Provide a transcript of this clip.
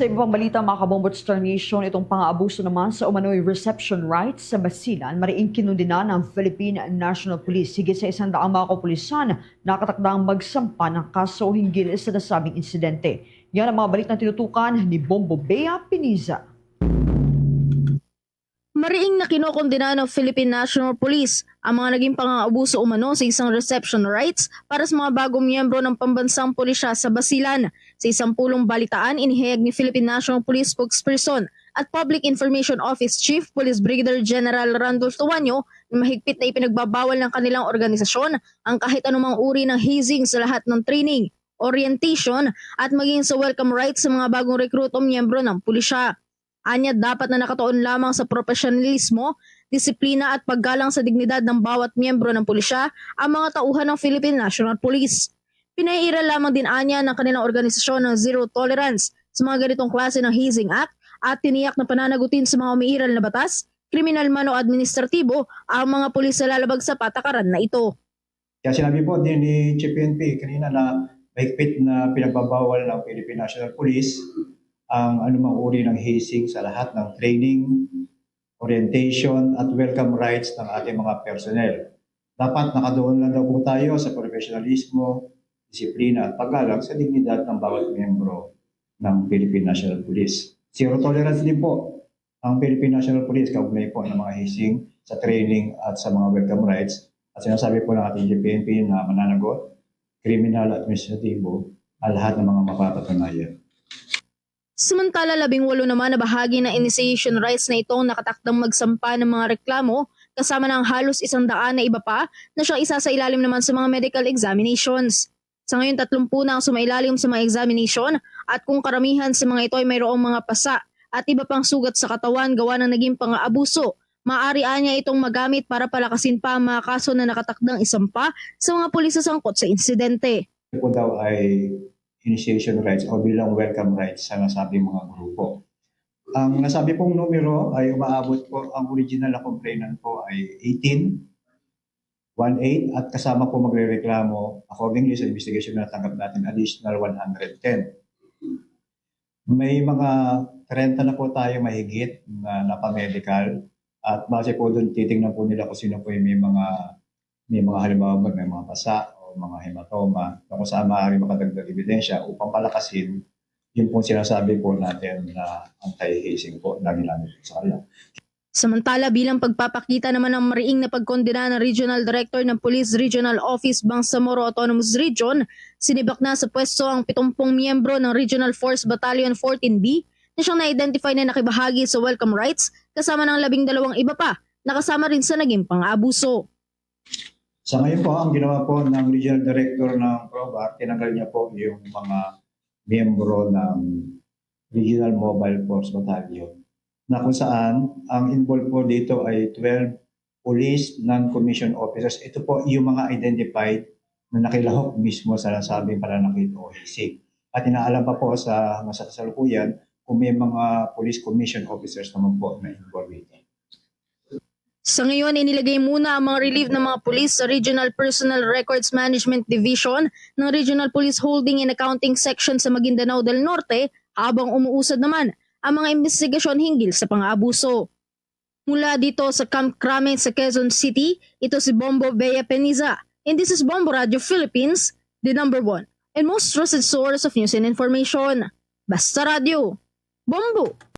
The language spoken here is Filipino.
Sa ibang balita, mga kabombot Star Nation, itong pang-aabuso naman sa umano'y reception rights sa Basilan, mariing kinundina ng Philippine National Police. Higit sa 100 mga kapulisan nakatakdang magsampa ng kaso hinggil sa nasabing insidente. Yan ang mga balik na tinutukan ni Bombo Bea Piniza. Mariing na kinokondena ng Philippine National Police ang mga naging pang-aabuso umano sa isang reception rights para sa mga bagong miyembro ng pambansang pulisya sa Basilan. Sa isang pulong balitaan, inihayag ni Philippine National Police spokesperson at Public Information Office Chief Police Brigadier General Randolph Tuanyo na mahigpit na ipinagbabawal ng kanilang organisasyon ang kahit anumang uri ng hazing sa lahat ng training, orientation at maging sa welcome rights sa mga bagong rekruto miyembro ng pulisya. Anya, dapat na nakatuon lamang sa profesionalismo, disiplina at paggalang sa dignidad ng bawat miyembro ng pulisya ang mga tauhan ng Philippine National Police. Pinairal lamang din anya ng kanilang organisasyon ng zero tolerance sa mga ganitong klase ng hazing act at tiniyak na pananagutin sa mga umiiral na batas, kriminal man o administratibo ang mga pulis na lalabag sa patakaran na ito. Kaya sinabi po din ni Chief PNP kanina na mahigpit na pinagbabawal ng Philippine National Police ang anumang uri ng hazing sa lahat ng training, orientation at welcome rights ng ating mga personnel. Dapat nakadoon lang daw po tayo sa profesionalismo, disiplina at paggalang sa dignidad ng bawat miyembro ng Philippine National Police. Zero tolerance din po ang Philippine National Police kaugnay po ng mga hazing sa training at sa mga welcome rights. At sinasabi po ng ating GPNP na mananagot, kriminal at administratibo ang lahat ng mga mapapatunayan. Samantala, 18 naman na bahagi ng initiation rights na itong nakatakdang magsampa ng mga reklamo kasama ng halos 100 na iba pa na siyang isa sa ilalim naman sa mga medical examinations. Sa ngayon, 30 na ang sumailalim sa mga examination at kung karamihan sa mga ito ay mayroong mga pasa at iba pang sugat sa katawan gawa ng naging pang-aabuso, maaari niya itong magamit para palakasin pa ang mga kaso na nakatakdang isampa sa mga pulis sa sangkot sa insidente. Ito po daw ay initiation rights o bilang welcome rights sa nasabing mga grupo. Ang nasabi pong numero ay umaabot po, ang original na complainant po ay 18 at kasama po magrereklamo accordingly sa investigation na natanggap natin additional 110. May mga 30 na po tayo mahigit na napamedical at base po doon titingnan po nila kung sino po yung may mga halimbawa may mga pasa o mga hematoma na kung saan maaari makadagdag ebidensya upang palakasin yung pong sinasabi po natin na anti-hazing po na ginamit sa kanila. Samantala, bilang pagpapakita naman ng mariing na pagkondena ng Regional Director ng Police Regional Office Bangsamoro Autonomous Region, sinibak na sa pwesto ang 70 miyembro ng Regional Force Battalion 14B na siyang na-identify na nakibahagi sa welcome rights kasama ng 12 iba pa, nakasama rin sa naging pang-aabuso. Sa ngayon po, ang ginawa po ng Regional Director ng PROBAC, tinanggal niya po yung mga miyembro ng Regional Mobile Force Battalion na kung saan ang involved po dito ay 12 police non-commissioned officers. Ito po yung mga identified na nakilahok mismo sa nasabing pananakit o hazing. At inaalam pa po sa kasalukuyan kung may mga police commissioned officers naman po na involved dito. Sa ngayon, inilagay muna ang mga relief ng mga pulis sa Regional Personal Records Management Division ng Regional Police Holding and Accounting Section sa Maguindanao del Norte habang umuusad naman ang mga investigasyon hinggil sa pang-aabuso. Mula dito sa Camp Crame sa Quezon City, ito si Bombo Bea Piniza. And this is Bombo Radio Philippines, the #1 and most trusted source of news and information. Basta Radio, Bombo!